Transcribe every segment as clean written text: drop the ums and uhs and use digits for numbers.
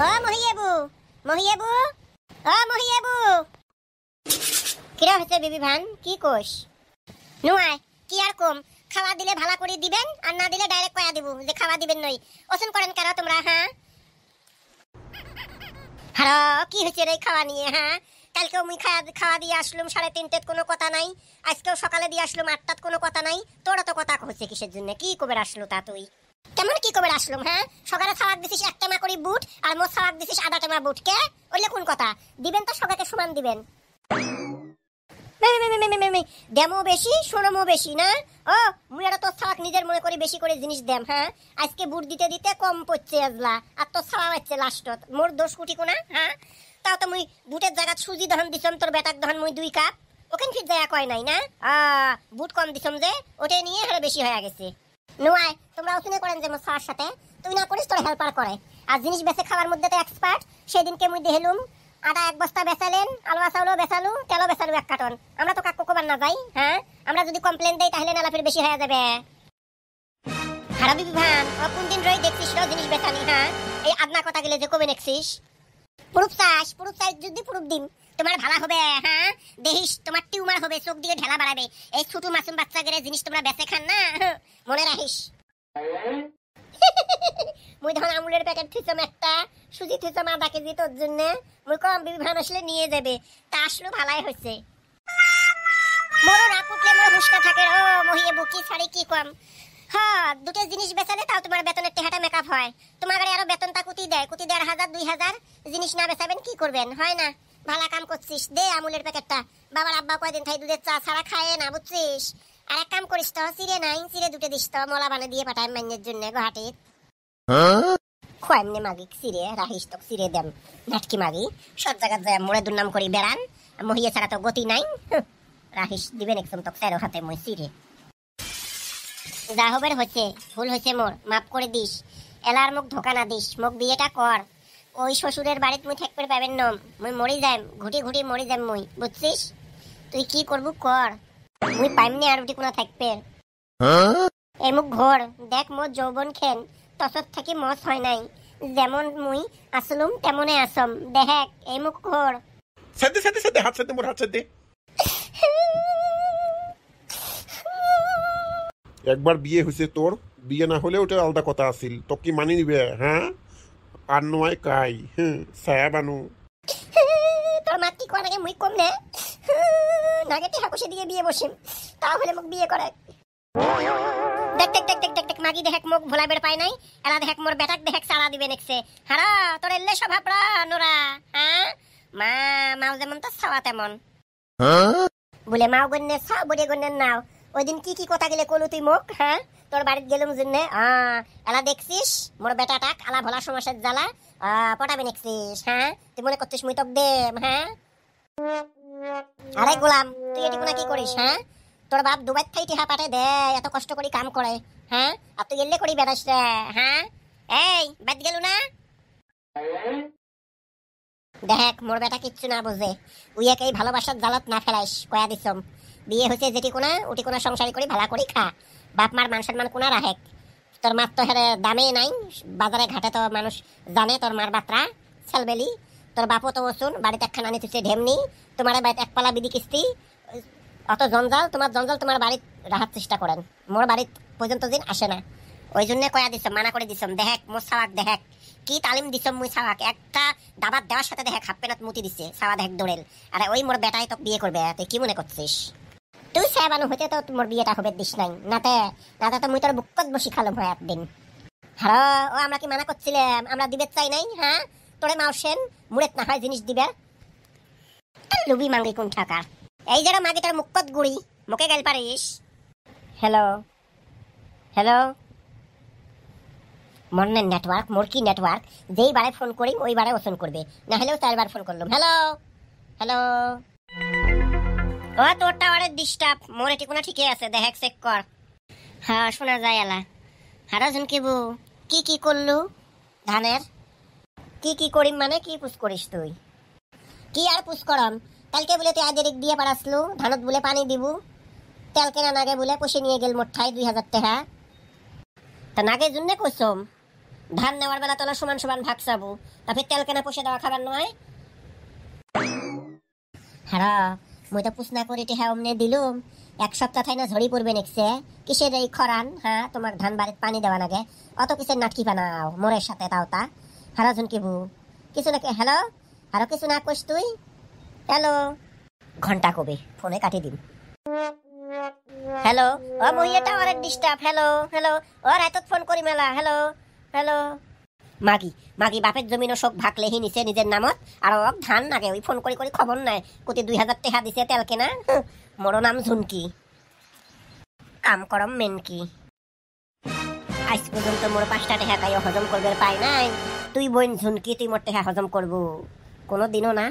ও মহিয়াবু, মহিয়াবু, ও মহিয়াবু। কিরা হচ্ছে বিবি ভান, কি কোষ? নুয়াই কি আর কম, খাওয়া দিলে ভালো করে দিবেন, আর না দিলে ডাইরেক্ট কয়া দিব যে খাওয়া দিবেন নই। ওসন করেন কেন তোমরা? হ্যাঁ হারো, কি হচ্ছে রে খাওয়া নিয়ে? হ্যাঁ কালকেও মুই খাওয়া দিয়ে আসলুম 3:30 কোনো কথা নাই, আজকেও সকালে দিয়ে আসলুম 8টাত কোনো কথা নাই। তোরা তো কথা হচ্ছে কিসের জন্য? কি কবে আসলো তা তুই? কেমন কি কবে আসলুম? হ্যাঁ সকালে খাওয়া দিছিস 1 টেমা করে বুট, আর মোট খাওয়া দিছিস 1/2 টেমা বুট। কে ওইলে কোন কথা? দিবেন তো সবাইকে সমান দিবেন। দেমো বেশি শোনমো বেশি না? ও মুই আর তোর ছাওয়াক নিজের মনে করে বেশি করে জিনিস দেম। হ্যাঁ আজকে বুট দিতে দিতে কম পড়ছে আজলা, আর তোর ছাওয়া হচ্ছে লাস্টত। মোর দোষ কুটি কোনা? হ্যাঁ তাও তো মুই বুটের জায়গা সুজি দহন দিছম, তোর বেটাক দহন মুই 2 কাপ। ওখান ফির যায় কয় নাই না? বুট কম দিছম যে ওটাই নিয়ে হারে বেশি হয়ে গেছে। নোয়াই তোমরা ওখানে করেন যে মোর ছাওয়ার সাথে, তুই না করিস তোর হেল্পার করে। আর জিনিস বেচে খাওয়ার মধ্যে তো এক্সপার্ট। সেদিনকে মুই দেহেলুম আটা 1 বস্তা বেচালেন, আলুয়া চাউলও বেচালু, তেলও বেচালু 1 কার্টন। আমরা তো কাকু কবার না যাই। হ্যাঁ আমরা যদি কমপ্লেন দেই তাহলে নালাফির বেশি হয়ে যাবে। হারাবি বিভান ও কোন দিন রই দেখছিস র জিনিস বেচানি? হ্যাঁ এই আদনা কথা গেলে যে কবে নেকছিস? পুরুপ চাষ যদি পুরুপ দিম তোমার ভালো হবে। হ্যাঁ দেহিস তোমার টিউমার হবে, চোখ দিয়ে ঢেলা বাড়াবে। এই ছোট মাসুম বাচ্চা গেলে জিনিস তোমরা বেচে খান না, মনে রাখিস। মুই ধন আমুলের প্যাকেট থিসম একটা, সুজি থিসম 1/2 কেজি তোর জন্য। মুই কম বিভান আসলে নিয়ে যাবে, তা আসলো ভালাই হয়েছে। মোরও না কুটলে মোর হুস্কা থাকে। ও মহিয়ে বুকি ছাড়ি কি কম। হ্যাঁ দুটো জিনিস বেচালে তাও তোমার বেতনের টেহাটা মেকআপ হয়। তোমার গাড়ি আরো বেতনটা কুতি দেয়, কুতি 1,500 2,000। জিনিস না বেচাবেন কি করবেন? হয় না? ভালো কাম করছিস, দে আমুলের প্যাকেটটা। বাবার আব্বা কয়দিন খাই দুধের চা ছাড়া খায় না, বুঝছিস? আর এক কাম করিস তো, চিড়ে নাই, চিড়ে 2টে দিস তো, মলা বানা দিয়ে পাঠাই মাইনের জন্য গুয়াহাটির। খোয়াইমনে মাগি চিড়ে রাহিস তো চিড়ে দেম নাটকি মাগি। সব জায়গা যায় মোড়ে দুর্নাম করি বেড়ান, মহিয়া ছাড়া তো গতি নাই। রাহিস দিবেন একদম তো স্যারো হাতে মই চিড়ে। যা হবের হচ্ছে ভুল হয়েছে মোর, মাফ করে দিস। এলার মুখ ধোকা না দিস, মুখ বিয়েটা কর। ওই শ্বশুরের বাড়িত মুই থাকতে পাবেন নম, মুই মরি যাইম, ঘুটি ঘুটি মরি যাইম মুই, বুঝছিস? তুই কি করবু কর, মুই পাইমনি আর উঠি কোনা থাকবে। এই মুখ ঘোর দেখ, মোর যৌবন খেন তসত থাকি মস হয় নাই। যেমন মুই আসলুম তেমনে আসম, দেখ এই মুখ ঘোর। সাথে সাথে সাথে হাত সাথে মোর হাত সাথে। একবার বিয়ে হয়েছে তোর, বিয়ে না হলে ওটা আলাদা কথা আছিল। তো কি মানি নিবে? হ্যাঁ আর নয় কাই ছায়া বানু। তোর মা কি করে মুই কম নে নাগেটি হাকুশে দিয়ে বিয়ে বসিম, তাহলে মুখ বিয়ে করে। দেখ দেখ দেখ দেখ দেখ দেখ মাগি দেখ মুখ ভোলা বের পাই নাই। এলা দেখ মোর বেটাক দেখ সারা দিবে নেকছে। হারা তোর এলে স্বভাব রা নোরা। হ্যাঁ মা মাও যেমন তো ছাওয়া তেমন। বলে মাও গন্যে ছাও বড়ে গন্যে নাও। ওই দিন কি কি কথা গেলে কলু তুই মুখ? হ্যাঁ তোর বাড়িতে গেলুম জন্য এলা দেখছিস মোর বেটাটাক আলা ভোলা সমস্যার জ্বালা পটাবে নেকছিস। হ্যাঁ তুই মনে করছিস মুই তোক দেম? হ্যাঁ আরে গোলাম তুই এটি কোনা কি করিস? হ্যাঁ তোর বাপ দুবাই থেকে টিহা পাঠায় দে, এত কষ্ট করে কাম করে। হ্যাঁ আর তুই এলে করি বেড়াস রে? হ্যাঁ এই বাদ গেলু না? দেখ মোর বেটা কিচ্ছু না বুঝে, উইয়াকেই ভালোবাসার জালত না ফেলাইস কয়া দিছম। বিয়ে হয়েছে যেটি কোনা উটি কোনা সংসারী করি ভালা করি খা, বাপ মার মান সম্মান কোনা রাহেক। তোর মার তো হেরে দামে নাই, বাজারে ঘাটে তো মানুষ জানে তোর মার বাত্রা ছেলবেলি। তোর বাপও তো ওসুন বাড়িতে একখানা আনি তুই ঢেমনি, তোমার বাড়িতে 1 পালা বিধি কিস্তি, অত জঞ্জাল। তোমার জঞ্জাল তোমার বাড়িত রাখার চেষ্টা করেন, মোর বাড়িত পর্যন্ত দিন আসে না। ওই জন্য কয়া দিছম, মানা করে দিছম। দেখ মোর ছাওয়াক দেখ কি তালিম দিছম মুই ছাওয়াক। একটা দাবাত দেওয়ার সাথে দেখ হাফ পেনাত মুতি দিছে ছাওয়া দেখ দৌড়েল। আর ওই মোর বেটাই তোকে বিয়ে করবে, তুই কি মনে করছিস? তুই সাহেবানু হইতে তো মোর বিয়েটা হবে দিস নাই, নাতে নাতে তো মুই তোর বুকত বসি খালম হয় একদিন। হ্যাঁ ও আমরা কি মানা করছিলাম? আমরা দিবে চাই নাই? হ্যাঁ তোরে মাউসেন মুড়েত না হয় জিনিস দিবে, লুবি মাঙ্গি কোন টাকা। এই যারা মাগিটার মুখত গুড়ি মুখে গেল পারিস। হ্যালো হ্যালো মনে নেটওয়ার্ক মোর কি নেটওয়ার্ক, যেই বারে ফোন করি ওই বারে ওসন করবে, না হলেও 4 বার ফোন করলাম। হ্যালো হ্যালো ও তোর টাওয়ারের ডিস্টার্ব, মোর এটি কোনা ঠিকই আছে দেখ চেক কর। হ্যাঁ শোনা যায় এলা। হারা ঝুনকিবু কি কি করলু ধানের? কি কি করিম মানে কি পুষ করিস তুই? কি আর পুষ করম? কালকে বলে তুই আজ দিয়ে পারাসলু, ধানত বলে পানি দিবু, তেল কেনা নাগে বলে পয়সা নিয়ে গেল মোট ঠাই 2,000 টাকা। তা নাগে জন্য কইসম ধান নেওয়ার বেলা তোলা সমান সমান ভাগ চাবো, তারপরে তেল কেনা পয়সা দেওয়া খাবার নয়। হ্যাঁ মুই তো পুষনা করে টেহা অমনে দিলুম, এক সপ্তাহ থাই না ঝড়ি পড়বে নেকছে, কিসের এই খরান, হ্যাঁ তোমার ধান বাড়িতে পানি দেওয়া লাগে, অত কিসের নাটকি বানাও মোরের সাথে তাও তা। হ্যালো ঝুনকি বু কিছু নাকি, হ্যালো আরো কিছু না কইস তুই, হ্যালো ঘন্টা কবে ফোনে কাটি দিন। হ্যালো ও মইয়াটা অনেক ডিস্টার্ব, হ্যালো হ্যালো ও রাতত ফোন করি মেলা, হ্যালো হ্যালো। মাগি মাগি বাপের জমিন শোক ভাগ লেহি নিছে নিজের নামত, আর ওক ধান নাগে ওই ফোন করি খবর নাই কোটি 2000 টাকা দিছে তেল কেনা। মোর নাম ঝুনকি, কাম করম মেনকি। আজ পর্যন্ত মোর 5টা টাকা কাইও হজম করবে পাই নাই, তুই বোন ঝুনকি তুই মোর টাকা হজম করবো কোনো দিনও না।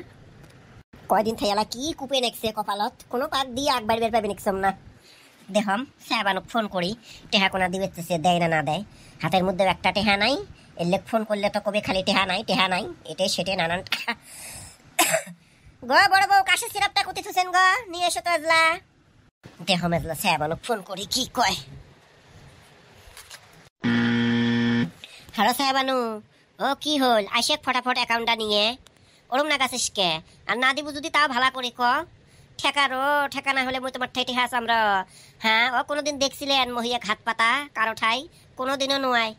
কয়দিন থাইলা কি কুপে নেকছে কপালত, কোনো পাক দিয়ে আগবার বের পাবে নেকছম না। দেখম সাবানুক ফোন করি টেহা কোনা দিবেছে দেয় না দেয়, হাতের মধ্যে একটা টেহা নাই, এলে ফোন করলে তো কবে খালি টেহা নাই এটাই সেটে নানান টাকা। গো বড় বউ কাশি সিরাপটা কুতি থুছেন গো, নিয়ে এসো তো এজলা। দেখম এজলা সাবানুক ফোন করি কি কয়। হ্যালো সাবানু ও কি হল, আইসে ফটাফট অ্যাকাউন্টটা নিয়ে ওরম না গাছিস কে, আর না দিব যদি তাও ভালা করি ক, ঠেকা না হলে মই তোমার ঠাইটি হাস আমরা। হ্যাঁ ও কোনোদিন দেখছিলেন মহিয়া ঘাত পাতা কারো ঠাই, কোনোদিনও নোয়ায়।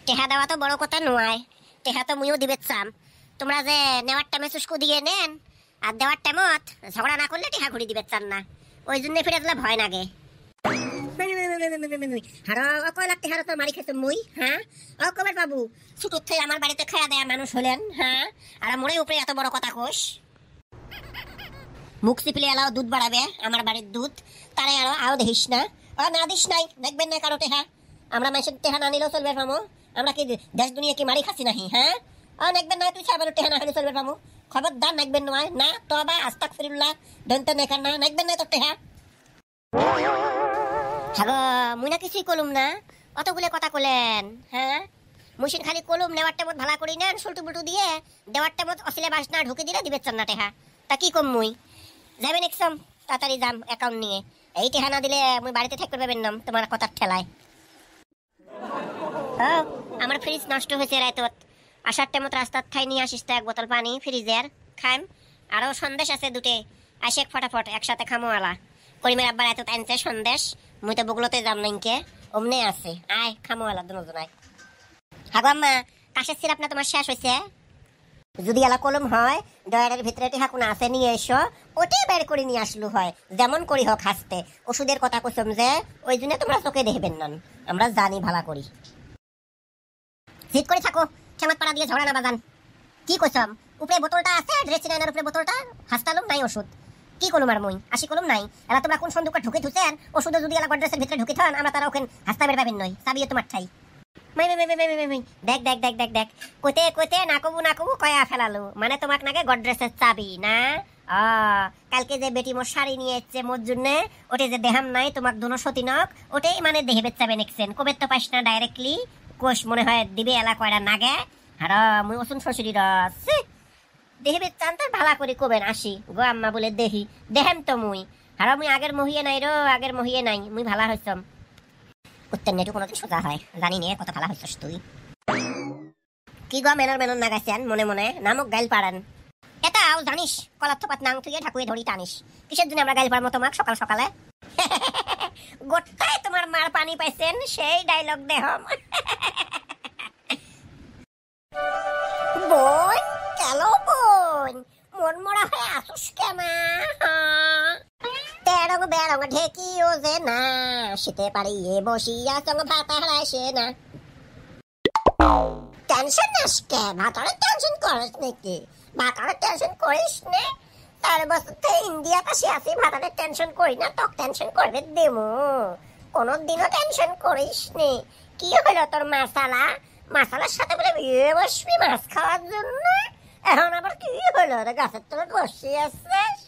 টেহা দেওয়া তো বড় কথা নোয়ায়, টেহা তো মুইও দিবে চাম, তোমরা যে নেওয়ার টাইমে শুষ্ক দিয়ে নেন আর দেওয়ার টাইমত ঝগড়া না করলে টেহা ঘুরি দিবে চান না, ওই জন্য ফিরে দিলে ভয় লাগে। হারো ও কয় লাগতে হারো তো মারি খেতে মুই, হ্যাঁ ও কবের বাবু ছুটুর থেকে আমার বাড়িতে খাওয়া দেয়া মানুষ হলেন, হ্যাঁ আর মোরে উপরে এত বড় কথা কোষ। মুখ চিপিলে এলাও দুধ বাড়াবে আমার বাড়ির দুধ, তারে আরো আও দেখিস না, ও না দিস নাই দেখবেন না কারো টেহা, আমরা মানুষের টেহা না নিলেও চলবে পামো, আমরা কি দেশ দুনিয়া কি মারি খাচ্ছি নাহি, হ্যাঁ ও দেখবেন না তুই সাবানো টেহা না হলে চলবে পামো, খবরদার দেখবেন নয় না তো আবার আস্তাগফিরুল্লাহ দন্ত নেখান না দেখবেন না তোর টেহা। হ্যাঁ মুই না কিছুই কলুম না, অতগুলো কথা কলেন, হ্যাঁ মুশিন খালি কলুম নেওয়ার টাইমত ভালা করি নেন সুলটু বুলটু দিয়ে, দেওয়ার টাইমত অসিলে বাস না ঢুকে দিলে দিবে চান না টেহা, তা কি কম মুই যাবেন একদম তাড়াতাড়ি যাম অ্যাকাউন্ট নিয়ে, এই টেহা না দিলে মুই বাড়িতে থাকতে পারবেন না তোমার কথার ঠেলায়। ও আমার ফ্রিজ নষ্ট হয়েছে রাইতত, আসার টাইমত রাস্তার ঠাই নিয়ে আসিস তো 1 বোতল পানি ফ্রিজের খাইম, আরও সন্দেশ আছে দুটে, আসে ফটাফট একসাথে খামো আলা। করিমের আব্বার এত আনছে সন্দেশ, মুই তো বগুলোতে যাম নাইকে অমনে আছে, আয় খামো আলা দুজন আয়। হাগো আম্মা কাশের সিরাপ না তোমার শেষ হয়েছে, যদি এলা কলম হয় ডয়ারের ভিতরে টেহা কোনা আছে নিয়ে এসো, ওটাই বের করে নিয়ে আসলু হয়, যেমন করি হোক হাসতে ওষুধের কথা কইছম যে ওই জন্য তোমরা চোখে দেখবেন না, আমরা জানি ভালা করি। জিদ করে থাকো ঠেমাত পাড়া দিয়ে ঝগড়া না বাজান, কি কইছম উপরে বোতলটা আছে ড্রেসিং আয়নার উপরে বোতলটা, হাসতালুম নাই ওষুধ, কি কলম আর মই আসি কলম নাই, এলা তোমরা কোন সন্দুকে ঢুকে থুছেন ওষুধ যদি এলা গড্রেসের ভিতরে ঢুকে থান আমরা তারা ওখানে হাসতা বের পাবেন নয়, চাবিয়ে তোমার ঠাই। দেখ দেখ দেখ দেখ দেখ কইতে কইতে না কবু কয়া ফেলালো, মানে তোমাক নাকি গড্রেসের চাবি না, কালকে যে বেটি মোর শাড়ি নিয়ে এসছে মোর জন্যে, ওটে যে দেহাম নাই তোমাক দুনো সতীনক, ওটাই মানে দেহে বেচাবে নেকছেন, কবে তো পাইস না ডাইরেক্টলি কোষ মনে হয় দিবে এলা কয়টা নাগে, আর মুই ওসুন শ্বশুরি রস দেহে বেচান তার ভালা করে কবেন আসি গো আম্মা বলে দেহি দেহেম তো মুই, আর মুই আগের মহিয়ে নাই আগের মহিয়ে নাই, মুই ভালা হইছম। উত্তর নেটু কোনোদিন সোজা হয় জানি নে কত ভালা হইছস তুই, কি গো মেনর না গাছেন মনে মনে নামক গাইল পাড়ান, এটাও জানিস কলার থপাত নাং তুই ঢাকুয়ে ধরি টানিস, কিসের জন্য আমরা গাইল পাড়বো তোমাক সকাল সকালে। গোটায় তোমার মার পানি পাইছেন সেই ডায়লগ দেহম। বোন চলো বোন মন মরা হয়ে আসুস কেন, তেরং বেরং ঢেকিও যে না শীতে পারিয়ে বসিয়া চঙ্গ ভাতা হারাইছে না। টেনশন আসকে ভাতারে টেনশন করিস নাকি, ভাতারে টেনশন করিস নে, 4 বছর থেকে ইন্ডিয়া কাছে আসি ভাতারে টেনশন করি না, তোকে টেনশন করবে দেমু, কোনোদিনও টেনশন করিস নে। কি হলো তোর মাসালার সাথে বলে বিয়ে বসবি মাছ খাওয়ার জন্য, এখন আবার কি হলো রে গাছের তলে বসে আসছিস,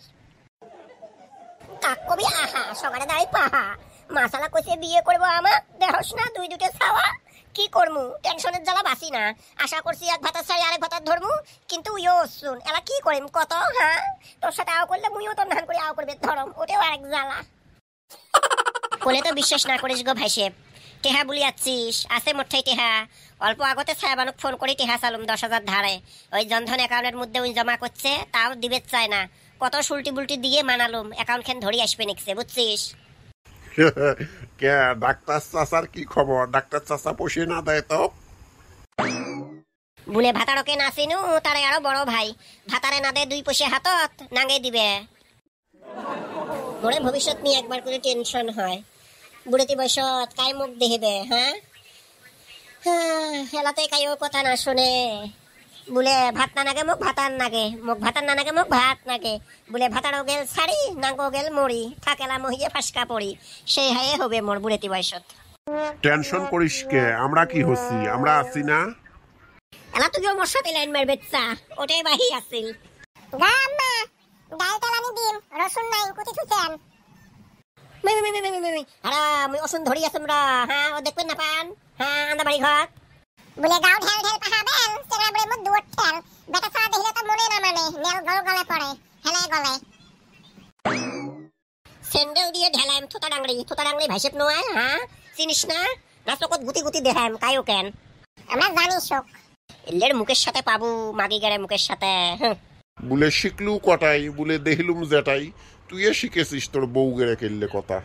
কাক কবি আহা সকালে দাঁড়ি পাহা, মাসালা কইছে বিয়ে করবো আমার দেহস না 2-2টে ছাওয়া, কি করমু টেনশনের জ্বালা বাসি না, আশা করছি 1 ভাতার ছাড়ি আরেক ভাতার ধরমু, কিন্তু ইয়ো শুন এলা কি করিম কত, হ্যাঁ তোর সাথে আও করলে মুইও তোর ধান করে আও করবে ধরম, ওটাও আরেক জ্বালা। কোলে তো বিশ্বাস না করিস গো ভাইসেব, টেহা বলি আছিস আছে মোটঠাই টেহা অল্প আগতে ছায়াবানুক ফোন করে টেহা চালুম 10,000 ধারে ওই জনধন অ্যাকাউন্টের মধ্যে ওই জমা করছে তাও দিবে চায় না কত সুলটি বুলটি দিয়ে মানালুম অ্যাকাউন্ট খান ধরি আসবে নিকছে বুঝছিস কে ডাক্তার চাচার কি খবর? ডাক্তার চাচা পয়সা না দেয় তো? বুলে ভাতারকে না চিনু তারে আরো বড় ভাই ভাতারে না দে 2 পয়সা হাতত নাঙ্গে দিবে মোরে ভবিষ্যৎ নিয়ে একবার করে টেনশন হয় বুড়েতি বয়সত কাই মুখ দেখিবে হ্যাঁ হেলাতে কাইও কথা না শুনে বুলে ভাত না নাগে মুখ ভাতার নাগে মুখ ভাতার না নাগে মুখ ভাত নাগে বুলে ভাতারও গেল ছাড়ি নাঙ্গো গেল মরি থাকেলা মহিয়ে ফাঁসকা পড়ি সেই হায়ে হবে মোর বুড়েতি বয়সত টেনশন করিস কে, আমরা কি হচ্ছি, আমরা আছি না। এলা তুইও মোর সাথে লাইন মারবে চা ওটাই বাহি আছিল গা আম্মা ডাল টালানি দিম রসুন নাই কুতি থুছেন আরা আমি অসুন ধরি আছেন রা হ্যাঁ ও দেখবেন না পান হ্যাঁ আন্দা বাড়ি ঘর বলে গাও ঢেল ঢেল পাহাবেন চেংড়া বলে মুদ দুট ঠেল বেটা ছাড়া দেখিলে তো মনে না মানে নেল গল গলে পড়ে হেলে গলে স্যান্ডেল দিয়ে ঢেলাম থোতা ডাংরি ভাইসেপ নয় হ্যাঁ চিনিস না না চোখত গুতি গুতি দেখাম কায়ও কেন আমরা জানি শোক এলের মুখের সাথে পাবু মাগি গেড়ে মুখের সাথে বলে শিখলু কটাই, বলে দেখিলুম যেটাই, তুই শিখেছিস তোর বউ গেড়ে কেললে কথা।